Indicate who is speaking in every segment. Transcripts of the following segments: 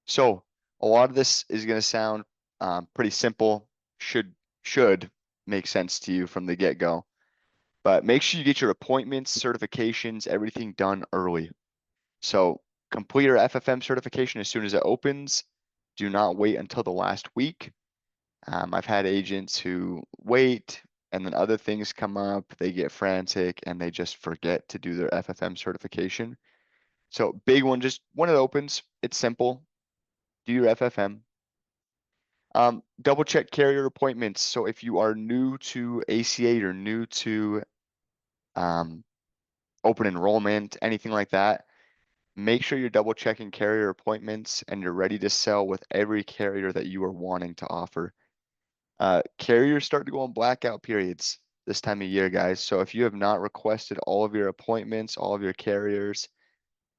Speaker 1: So a lot of this is going to sound pretty simple, should make sense to you from the get-go. But make sure you get your appointments, certifications, everything done early. So complete your FFM certification as soon as it opens. Do not wait until the last week. I've had agents who wait and then other things come up, they get frantic and they just forget to do their FFM certification. So big one, just when it opens, it's simple. Do your FFM. Double check carrier appointments. So if you are new to ACA or new to um, open enrollment, anything like that, make sure you're double checking carrier appointments and you're ready to sell with every carrier that you are wanting to offer. Carriers start to go on blackout periods this time of year, guys. So if you have not requested all of your appointments, all of your carriers,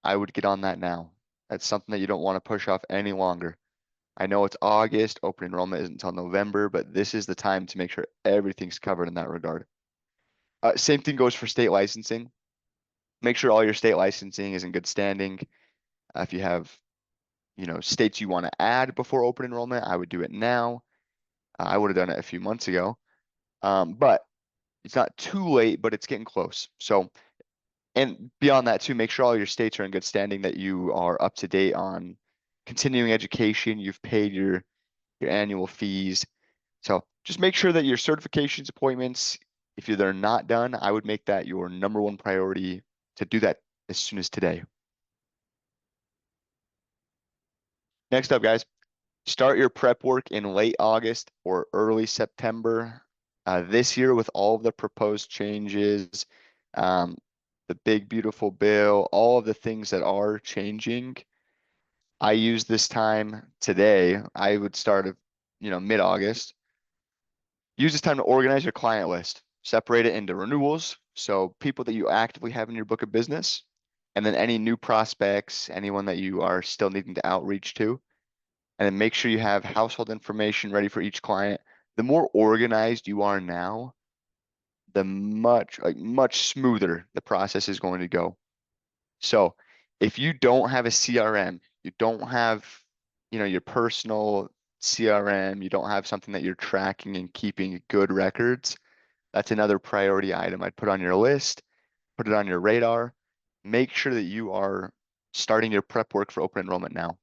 Speaker 1: I would get on that now. That's something that you don't want to push off any longer. I know it's August, open enrollment isn't until November, but this is the time to make sure everything's covered in that regard. Same thing goes for state licensing. Make sure all your state licensing is in good standing. If you have, states you want to add before open enrollment, I would do it now. I would have done it a few months ago. But it's not too late, but it's getting close. So, and beyond that too, make sure all your states are in good standing, that you are up to date on continuing education, you've paid your annual fees. So just make sure that your certifications appointments, if they're not done, I would make that your number one priority to do that as soon as today. Next up, guys, start your prep work in late August or early September. This year, with all of the proposed changes, um, the big, beautiful bill, all of the things that are changing, I use this time today. I would start at, mid-August. Use this time to organize your client list. Separate it into renewals, so people that you actively have in your book of business, and then any new prospects, anyone that you are still needing to outreach to. And then make sure you have household information ready for each client. The more organized you are now, the much smoother the process is going to go. So if you don't have a CRM, you don't have, your personal CRM, you don't have something that you're tracking and keeping good records, that's another priority item I'd put on your list, put it on your radar. Make sure that you are starting your prep work for open enrollment now.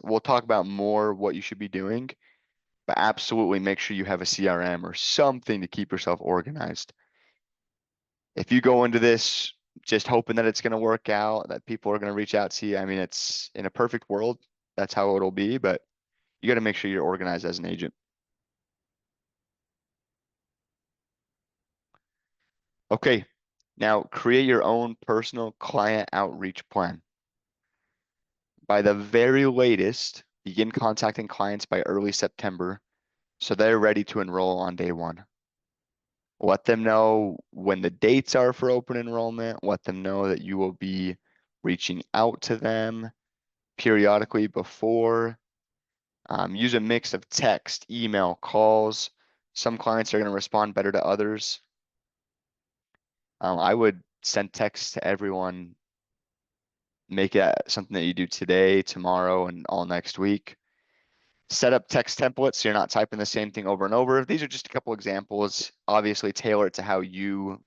Speaker 1: We'll talk about more what you should be doing, but absolutely make sure you have a CRM or something to keep yourself organized. If you go into this just hoping that it's going to work out, that people are going to reach out to you, I mean, it's in a perfect world, that's how it'll be, but you got to make sure you're organized as an agent. Okay, now create your own personal client outreach plan. By the very latest, begin contacting clients by early September so they're ready to enroll on day one. Let them know when the dates are for open enrollment. Let them know that you will be reaching out to them periodically before. Use a mix of text, email, calls. Some clients are going to respond better to others. I would send text to everyone. Make it something that you do today, tomorrow, and all next week. Set up text templates so you're not typing the same thing over and over. These are just a couple examples. Obviously, tailor it to how you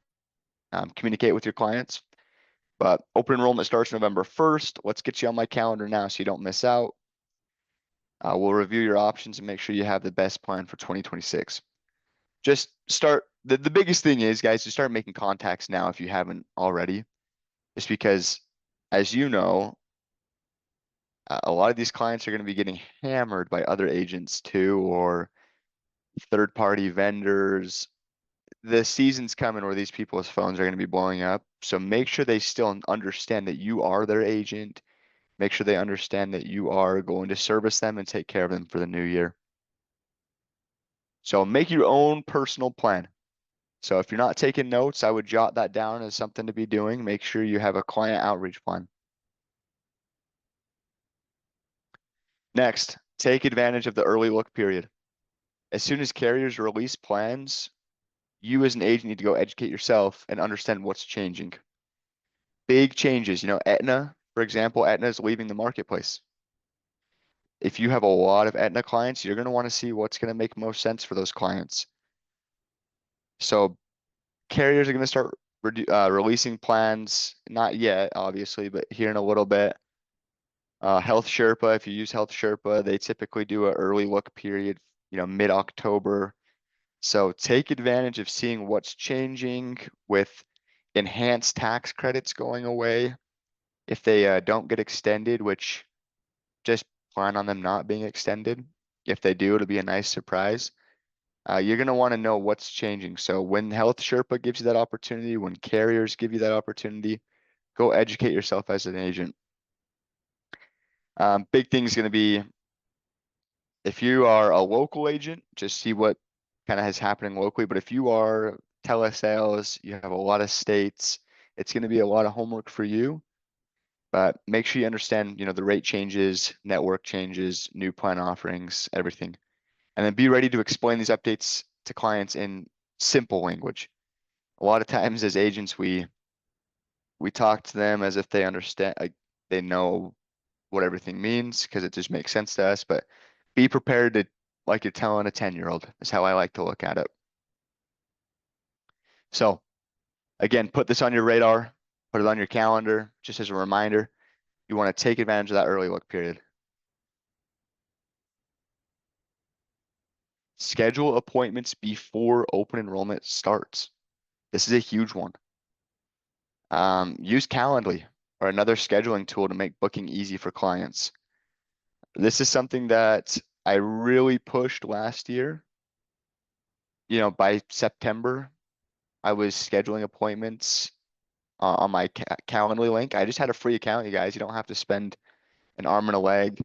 Speaker 1: communicate with your clients. But open enrollment starts November 1st. Let's get you on my calendar now so you don't miss out. We'll review your options and make sure you have the best plan for 2026. Just start. The biggest thing is, guys, to start making contacts now if you haven't already. Just because, as you know, a lot of these clients are going to be getting hammered by other agents too, or third-party vendors. The season's coming where these people's phones are going to be blowing up. So make sure they still understand that you are their agent. Make sure they understand that you are going to service them and take care of them for the new year. So make your own personal plan. So if you're not taking notes, I would jot that down as something to be doing. Make sure you have a client outreach plan. Next, take advantage of the early look period. As soon as carriers release plans, you as an agent need to go educate yourself and understand what's changing. Big changes, Aetna, for example, Aetna is leaving the marketplace. if you have a lot of Aetna clients, you're going to want to see what's going to make most sense for those clients. So carriers are going to start releasing plans, not yet, obviously, but here in a little bit. Health Sherpa, if you use Health Sherpa, they typically do an early look period, mid-October. So take advantage of seeing what's changing with enhanced tax credits going away. If they don't get extended, which just plan on them not being extended. If they do, it'll be a nice surprise. You're going to want to know what's changing. So when Health Sherpa gives you that opportunity, when carriers give you that opportunity, go educate yourself as an agent. Big thing is going to be if you are a local agent, just see what kind of is happening locally. But if you are telesales, you have a lot of states, it's going to be a lot of homework for you. But make sure you understand, the rate changes, network changes, new plan offerings, everything. And then be ready to explain these updates to clients in simple language. A lot of times as agents, we talk to them as if they understand, like they know what everything means because it just makes sense to us. But be prepared to, like you're telling a 10-year-old, is how I like to look at it. So again, put this on your radar, put it on your calendar, just as a reminder. You want to take advantage of that early look period. Schedule appointments before open enrollment starts. This is a huge one. Use Calendly or another scheduling tool to make booking easy for clients. This is something that I really pushed last year. By September, I was scheduling appointments on my Calendly link. I just had a free account, you guys. You don't have to spend an arm and a leg